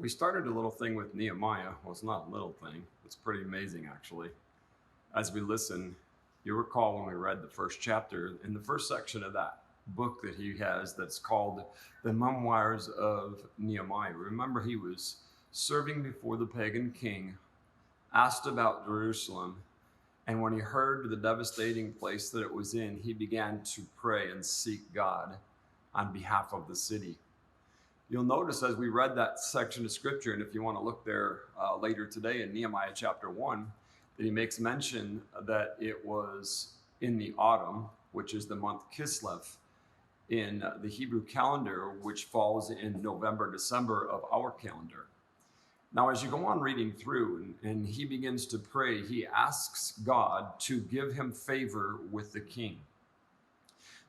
We started a little thing with Nehemiah. Well, it's not a little thing, it's pretty amazing actually. As we listen, you recall when we read the first chapter, in the first section of that book that he has that's called The Memoirs of Nehemiah. Remember, he was serving before the pagan king, asked about Jerusalem, and when he heard the devastating place that it was in, he began to pray and seek God on behalf of the city. You'll notice as we read that section of scripture, and if you want to look there later today in Nehemiah chapter 1, that he makes mention that it was in the autumn, which is the month Kislev in the Hebrew calendar, which falls in November, December of our calendar. Now, as you go on reading through and he begins to pray, he asks God to give him favor with the king.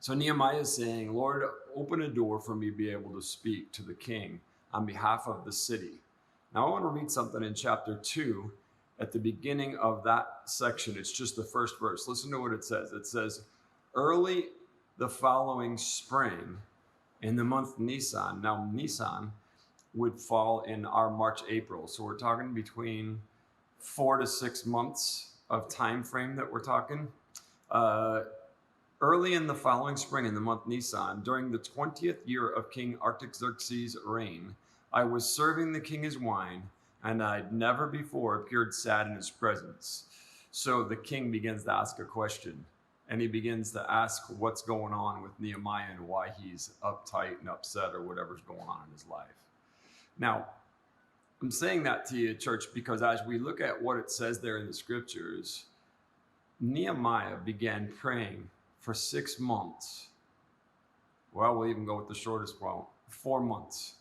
So Nehemiah is saying, Lord, open a door for me to be able to speak to the king on behalf of the city. Now, I want to read something in chapter 2 at the beginning of that section. It's just the first verse. Listen to what it says. It says, early the following spring in the month Nisan. Now, Nisan would fall in our March, April. So we're talking between 4 to 6 months of time frame that we're talking. Early in the following spring, in the month Nisan, during the 20th year of King Artaxerxes' reign, I was serving the king his wine, and I'd never before appeared sad in his presence. So the king begins to ask a question, and he begins to ask what's going on with Nehemiah and why he's uptight and upset or whatever's going on in his life. Now, I'm saying that to you, church, because as we look at what it says there in the scriptures, Nehemiah began praying for 6 months. Well, we'll even go with the shortest one, 4 months.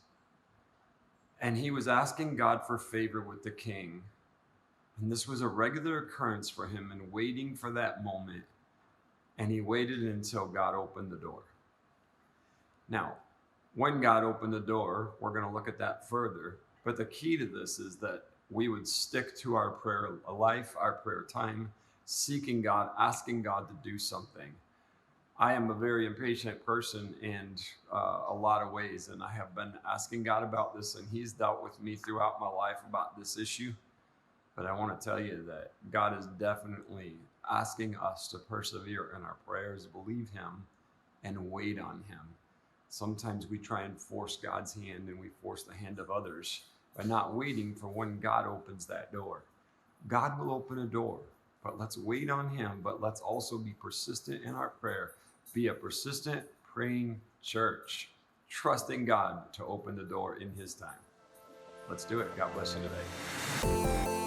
And he was asking God for favor with the king. And this was a regular occurrence for him and waiting for that moment. And he waited until God opened the door. Now, when God opened the door, we're going to look at that further. But the key to this is that we would stick to our prayer life, our prayer time, seeking God, asking God to do something. I am a very impatient person in a lot of ways, and I have been asking God about this, and he's dealt with me throughout my life about this issue. But I want to tell you that God is definitely asking us to persevere in our prayers, believe him, and wait on him. Sometimes we try and force God's hand, and we force the hand of others by not waiting for when God opens that door. God will open a door, but let's wait on him. But let's also be persistent in our prayer. Be a persistent praying church, trusting God to open the door in his time. Let's do it. God bless you today.